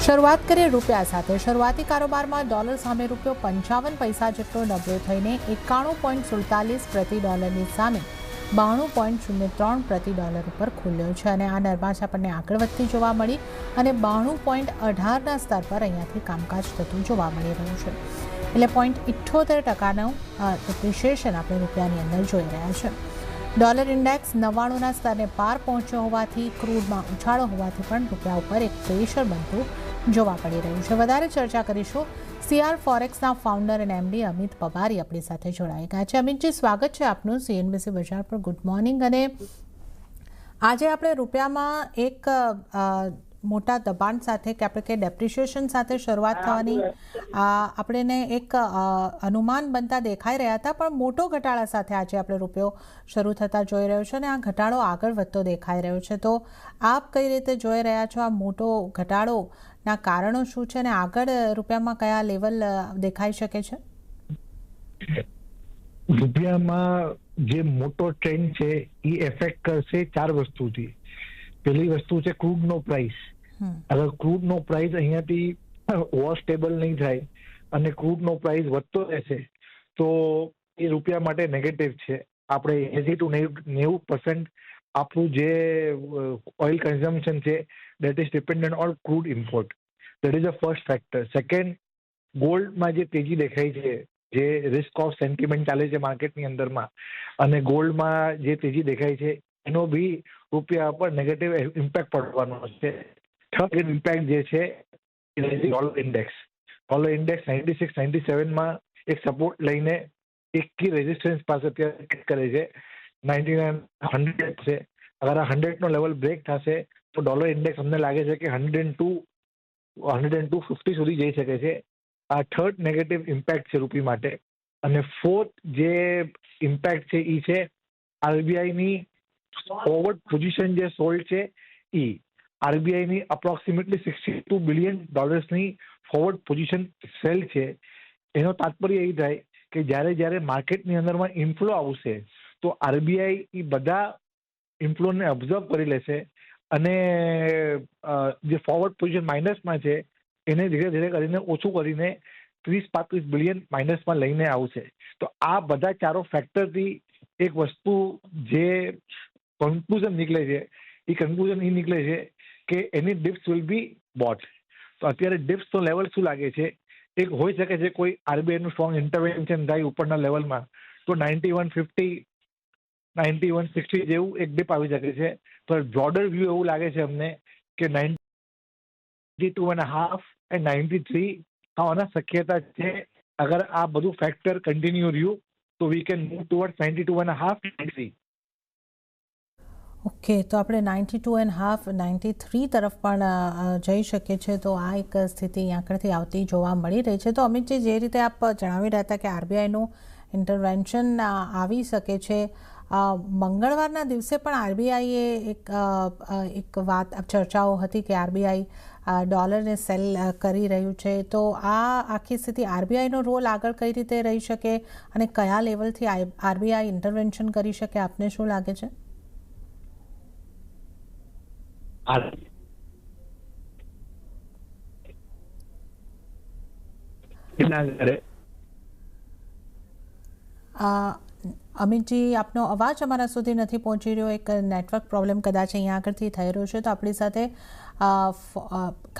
શરૂઆત કરીએ રૂપિયા સાથે। શરૂઆતી કારોબારમાં ડોલર સામે રૂપિયો 55 પૈસા જેટલો નબળો થઈને 91.47 પ્રતિ ડોલરની સામે 92.03 પ્રતિ ડોલર ઉપર ખુલ્યો છે અને આ નરમાશ આપણને આગળ વધતી જોવા મળી અને 92.18ના સ્તર પર અહીંયાથી કામકાજ થતું જોવા મળી રહ્યું છે। એટલે 0.78%નું એપ્રિશિએશન આપણે રૂપિયાની અંદર જોઈ રહ્યા છે। ડોલર ઇન્ડેક્સ 99ના સ્તરને પાર પહોંચ્યો હોવાથી ક્રૂડમાં ઉછાળો હોવાથી પણ રૂપિયા ઉપર એક પ્રેશર બનતું જોવા પડી રહ્યું છે। વધારે ચર્ચા કરીશું। સીઆર ફોરેક્સના ફાઉન્ડર અને એમડી અમિત પબારી આપણી સાથે જોડાઈ ગયા છે। અમિતજી, સ્વાગત છે આપનું સીએનબીસી બજાર પર। Good morning. અને આજે આપણે રૂપિયામાં એક મોટા દબાણ સાથે કે આપણે કે ડેપ્રિશિએશન સાથે શરૂઆત થવાની આપણને એક અનુમાન બનતા દેખાઈ રહ્યા હતા, પણ મોટો ઘટાડા સાથે આજે આપણે રૂપિયો શરૂ થતા જોઈ રહ્યો છે અને આ ઘટાડો આગળ વધતો દેખાઈ રહ્યો છે। તો આપ કઈ રીતે જોઈ રહ્યા છો આ મોટો ઘટાડોના કારણો શું છે અને આગળ રૂપિયામાં કયા લેવલ દેખાઈ શકે છે? રૂપિયામાં જે મોટો ટ્રેન્ડ છે એ એફેક્ટ કરશે ચાર વસ્તુથી। પહેલી વસ્તુ છે ક્રૂડ નો પ્રાઇસ। અગર ક્રૂડ નો પ્રાઇસ અહીંયાથી વોર સ્ટેબલ નહીં થાય અને ક્રૂડ નો પ્રાઇસ વધતો રહેશે તો એ રૂપિયા માટે નેગેટિવ છે। આપણે 80 to 90% આપણું જે ઓઇલ કન્ઝમ્પશન છે that is dependent on crude import. That is a first factor. Second, ગોલ્ડમાં જે તેજી દેખાય છે, જે રિસ્ક ઓફ સેન્ટિમેન્ટ ચાલે છે માર્કેટની અંદરમાં, અને ગોલ્ડમાં જે તેજી દેખાય છે એનો બી રૂપિયા પર નેગેટિવ ઇમ્પેક્ટ પડવાનો છે। થર્ડ ઇમ્પેક્ટ જે છે ડોલર ઇન્ડેક્સ। ડોલર ઇન્ડેક્સ 96-97માં એક સપોર્ટ લઈને એક કી રેઝિસ્ટન્સ પાસે અત્યારે કરે છે 99-100 છે। અગર આ 100નો લેવલ બ્રેક થશે તો ડોલર ઇન્ડેક્સ અમને લાગે છે કે 102-102.50 સુધી જઈ શકે છે। આ થર્ડ નેગેટિવ ઇમ્પેક્ટ છે રૂપી માટે। અને ફોર્થ જે ઇમ્પેક્ટ છે એ છે આરબીઆઈની ફોરવર્ડ પોઝિશન જે સોલ્ડ છે એ આરબીઆઈની approximately $62 billion forward position sell છે। એનો તાત્પર્ય એ થાય કે જ્યારે માર્કેટની અંદરમાં ઇન્ફ્લો આવશે તો આરબીઆઈ એ બધા ઇન્ફ્લોને ઓબ્ઝર્વ કરી લેશે અને જે ફોરવર્ડ પોઝિશન માઇનસમાં છે એને ધીરે ધીરે કરીને ઓછું કરીને 30-35 બિલિયન માઇનસમાં લઈને આવશે। તો આ બધા ચારો ફેક્ટરથી એક વસ્તુ જે કન્ક્લુઝન નીકળે છે એ કન્ક્લુઝન એ નીકળે છે કે એની ડિપ્સ વિલ બી બોટ। તો અત્યારે ડિપ્સનો લેવલ શું લાગે છે? એક હોઈ શકે છે કોઈ આરબીઆઈનું સ્ટ્રોંગ ઇન્ટરવેન્શન થાય ઉપરના લેવલમાં તો 91.50-91.60 જેવું એક ડિપ આવી શકે છે। તો બ્રોડર વ્યૂ એવું લાગે છે અમને કે 92.5 અને 93 આવવાના શક્યતા છે। અગર આ બધું ફેક્ટર કન્ટિન્યુ રહ્યું તો we can move towards 92.5-93। Okay, તો આપણે 92.5-93 તરફ પણ જઈ શકીએ છીએ। તો આ એક સ્થિતિ આગળથી આવતી જોવા મળી રહી છે। તો અમિતજી, જે રીતે આપ જણાવી રહ્યા હતા કે આરબીઆઈનું ઇન્ટરવેન્શન આવી શકે છે, મંગળવારના દિવસે પણ આરબીઆઈએ એક વાત ચર્ચાઓ હતી કે આરબીઆઈ ડોલરને સેલ કરી રહ્યું છે। તો આ આખી સ્થિતિ આરબીઆઈનો રોલ આગળ કઈ રીતે રહી શકે અને કયા લેવલથી આરબીઆઈ ઇન્ટરવેન્શન કરી શકે, આપને શું લાગે છે? અમિતજી, આપનો અવાજ અમારા સુધી નથી પહોંચી રહ્યો। એક નેટવર્ક પ્રોબ્લેમ કદાચ અહીંયા આગળથી થઈ રહ્યો છે। તો આપણી સાથે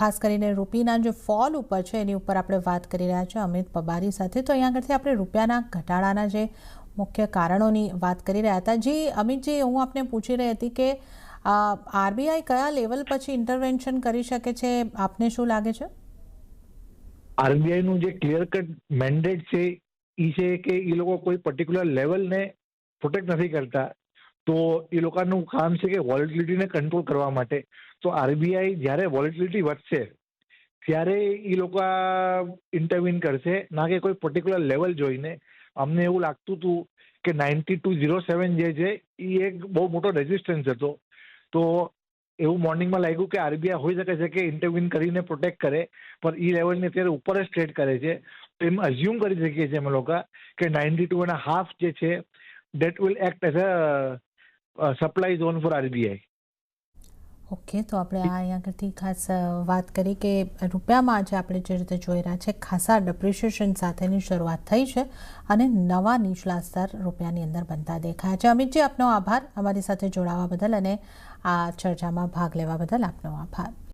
ખાસ કરીને રૂપિયાના જે ફોલ ઉપર છે એની ઉપર આપણે વાત કરી રહ્યા છીએ અમિત પબારી સાથે। તો અહીંયા આગળથી આપણે રૂપિયાના ઘટાડાના જે મુખ્ય કારણોની વાત કરી રહ્યા હતા। જી અમિતજી, હું આપને પૂછી રહી હતી કે આરબીઆઈ કયા લેવલ પછી ઇન્ટરવેન્શન કરી શકે છે, આપને શું લાગે છે? આરબીઆઈનું જે ક્લિયર કટ મેન્ડેટ છે એ છે કે એ લોકો કોઈ પર્ટિક્યુલર લેવલને પ્રોટેક્ટ નથી કરતા। તો એ લોકોનું કામ છે કે વોલેટિલિટીને કંટ્રોલ કરવા માટે। તો આરબીઆઈ જ્યારે વોલેટિલિટી વધશે ત્યારે એ લોકો ઇન્ટરવીન કરશે, ના કે કોઈ પર્ટિક્યુલર લેવલ જોઈને। અમને એવું લાગતું હતું કે 92.07 જે છે એ એક બહુ મોટો રેઝિસ્ટન્સ હતો। તો એવું મોર્નિંગમાં લાગ્યું કે આરબીઆઈ હોઈ શકે છે કે ઇન્ટરવીન કરીને પ્રોટેક્ટ કરે, પણ એ લેવલને અત્યારે ઉપર જ ટ્રેડ કરે છે। તો એમ અઝ્યુમ કરી શકીએ છીએ અમે લોકો કે 92.5 જે છે that will act as a supply zone for RBI. Okay, તો આપણે અહીંયા આગળથી ખાસ વાત કરી કે રૂપિયામાં આજે આપણે જે રીતે જોઈ રહ્યા છે ખાસા ડેપ્રિશિએશન સાથેની શરૂઆત થઈ છે અને નવા નીચલા સ્તર રૂપિયાની અંદર બનતા દેખાય છે. અમિતજી, આપનો આભાર અમારી સાથે જોડાવા બદલ અને આ ચર્ચામાં ભાગ લેવા બદલ આપનો આભાર.